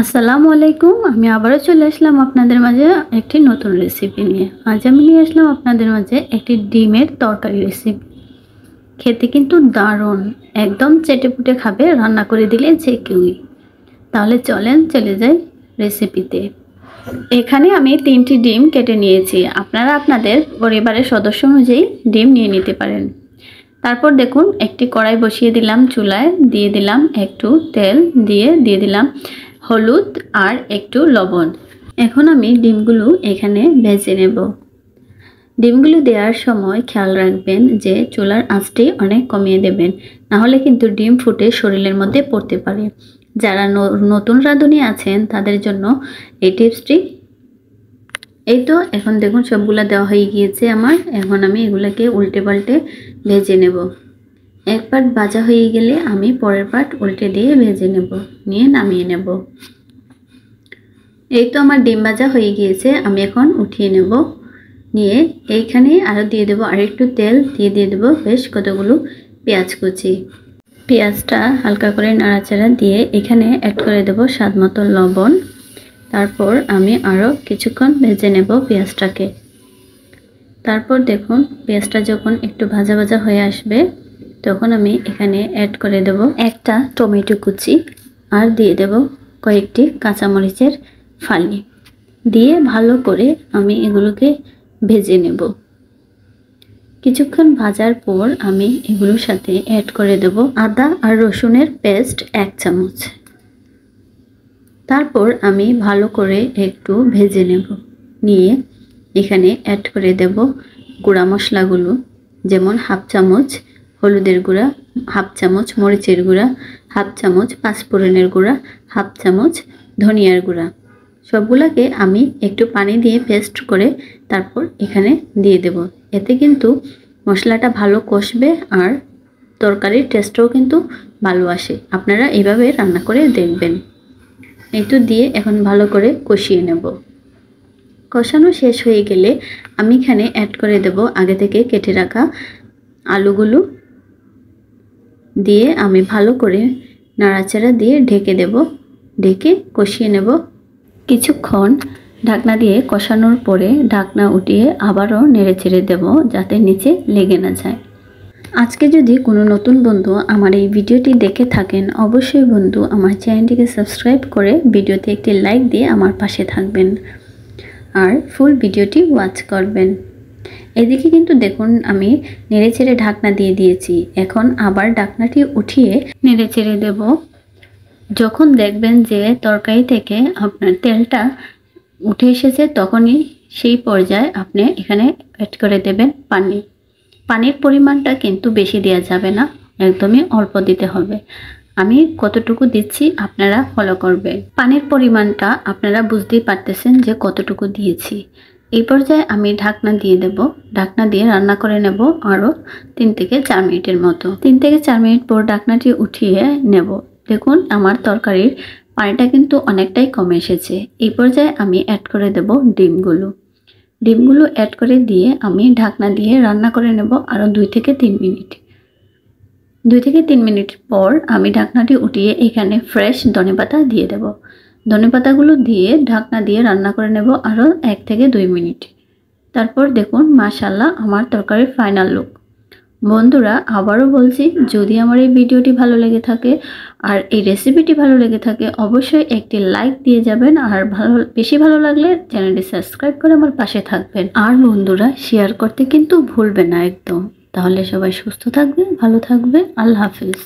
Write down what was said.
আসসালামু আলাইকুম। আমি আবারও চলে আসলাম আপনাদের মাঝে একটি নতুন রেসিপি নিয়ে। আজ আমি নিয়ে আসলাম আপনাদের মাঝে একটি ডিমের তরকারি রেসিপি। খেতে কিন্তু দারুণ, একদম চেটেপুটে খাবে রান্না করে দিলে যে কেউই। তাহলে চলেন চলে যাই রেসিপিতে। এখানে আমি 3টি ডিম কেটে নিয়েছি। আপনারা আপনাদের পরিবারের সদস্য অনুযায়ী ডিম নিয়ে নিতে পারেন। তারপর দেখুন একটি কড়াই বসিয়ে দিলাম চুলায়, দিয়ে দিলাম একটু তেল, দিয়ে দিলাম হলুদ আর একটু লবণ। এখন আমি ডিমগুলো এখানে ভেজে নেব। ডিমগুলো দেওয়ার সময় খেয়াল রাখবেন যে চুলার আঁচটি অনেক কমিয়ে দেবেন, নাহলে কিন্তু ডিম ফুটে শরীরের মধ্যে পড়তে পারে। যারা নতুন রাঁধুনি আছেন তাদের জন্য এই টিপসটি। এই তো এখন দেখুন সবগুলা দেওয়া হয়ে গিয়েছে আমার। এখন আমি এগুলাকে উল্টে পাল্টে ভেজে নেব। এক পাট ভাজা হয়ে গেলে আমি পরের পাট উল্টে দিয়ে ভেজে নেব, নিয়ে নামিয়ে নেব। এই তো আমার ডিম ভাজা হয়ে গিয়েছে, আমি এখন উঠিয়ে নেব। নিয়ে এইখানে আরও দিয়ে দেবো আরেকটু তেল, দিয়ে দেবো বেশ কতগুলো পেঁয়াজ কুচি। পেঁয়াজটা হালকা করে নাড়াচাড়া দিয়ে এখানে অ্যাড করে দেবো স্বাদ মতো লবণ। তারপর আমি আরও কিছুক্ষণ ভেজে নেব পেঁয়াজটাকে। তারপর দেখুন পেঁয়াজটা যখন একটু ভাজা ভাজা হয়ে আসবে তখন আমি এখানে অ্যাড করে দেব একটা টমেটো কুচি, আর দিয়ে দেব কয়েকটি কাঁচামরিচের ফালি। দিয়ে ভালো করে আমি এগুলোকে ভেজে নেব। কিছুক্ষণ ভাজার পর আমি এগুলোর সাথে অ্যাড করে দেব আদা আর রসুনের পেস্ট 1 চামচ। তারপর আমি ভালো করে একটু ভেজে নেব। নিয়ে এখানে অ্যাড করে দেব গুঁড়া মশলাগুলো, যেমন 1/2 চামচ হলুদের গুঁড়া, 1/2 চামচ মরিচের গুঁড়া, 1/2 চামচ পাঁচফোড়নের গুঁড়া, 1/2 চামচ ধনিয়ার গুঁড়া। সবগুলোকে আমি একটু পানি দিয়ে পেস্ট করে তারপর এখানে দিয়ে দেব। এতে কিন্তু মশলাটা ভালো কষবে আর তরকারির টেস্টও কিন্তু ভালো আসে। আপনারা এইভাবে রান্না করে দেখবেন। এই তো দিয়ে এখন ভালো করে কষিয়ে নেব। কষানো শেষ হয়ে গেলে আমি এখানে অ্যাড করে দেব আগে থেকে কেটে রাখা আলুগুলো। দিয়ে আমি ভালো করে নাড়াচাড়া দিয়ে ঢেকে দেব। ঢেকে কষিয়ে নেব কিছুক্ষণ। ঢাকনা দিয়ে কষানোর পরে ঢাকনা উঠিয়ে আবারও নেড়ে চেড়ে দেব যাতে নিচে লেগে না যায়। আজকে যদি কোনো নতুন বন্ধু আমার এই ভিডিওটি দেখে থাকেন, অবশ্যই বন্ধু আমার চ্যানেলটিকে সাবস্ক্রাইব করে ভিডিওতে একটি লাইক দিয়ে আমার পাশে থাকবেন আর ফুল ভিডিওটি ওয়াচ করবেন। এদিকে কিন্তু দেখুন আমি নেড়ে চেড়ে ঢাকনা দিয়ে দিয়েছি। এখন আবার ঢাকনাটি উঠিয়ে নেড়ে চেড়ে দেব। যখন দেখবেন যে তরকারি থেকে আপনার তেলটা উঠে এসেছে তখনই সেই পর্যায়ে আপনি এখানে অ্যাড করে দেবেন পানি। পানির পরিমাণটা কিন্তু বেশি দেওয়া যাবে না, একদমই অল্প দিতে হবে। আমি কতটুকু দিচ্ছি আপনারা ফলো করবেন। পানির পরিমাণটা আপনারা বুঝতেই পারতেছেন যে কতটুকু দিয়েছি। এই পর্যায়ে আমি ঢাকনা দিয়ে দেব। ঢাকনা দিয়ে রান্না করে নেব আরও 3 থেকে 4 মিনিটের মতো। 3 থেকে 4 মিনিট পর ঢাকনাটি উঠিয়ে নেব। দেখুন আমার তরকারির পানিটা কিন্তু অনেকটাই কমে এসেছে। এই পর্যায়ে আমি অ্যাড করে দেব ডিমগুলো। ডিমগুলো অ্যাড করে দিয়ে আমি ঢাকনা দিয়ে রান্না করে নেব আরও 2 থেকে 3 মিনিট। 2 থেকে 3 মিনিট পর আমি ঢাকনাটি উঠিয়ে এখানে ফ্রেশ ধনেপাতা দিয়ে দেব। ধনেপাতাগুলো দিয়ে ঢাকনা দিয়ে রান্না করে নেব আরও 1 থেকে 2 মিনিট। তারপর দেখুন মাশাআল্লাহ আমার তরকারির ফাইনাল লুক। বন্ধুরা আবারও বলছি, যদি আমার এই ভিডিওটি ভালো লেগে থাকে আর এই রেসিপিটি ভালো লেগে থাকে অবশ্যই একটি লাইক দিয়ে যাবেন, আর বেশি ভালো লাগলে চ্যানেলটি সাবস্ক্রাইব করে আমার পাশে থাকবেন। আর বন্ধুরা শেয়ার করতে কিন্তু ভুলবেন না একদম। তাহলে সবাই সুস্থ থাকবে, ভালো থাকবে। আল্লাহ হাফেজ।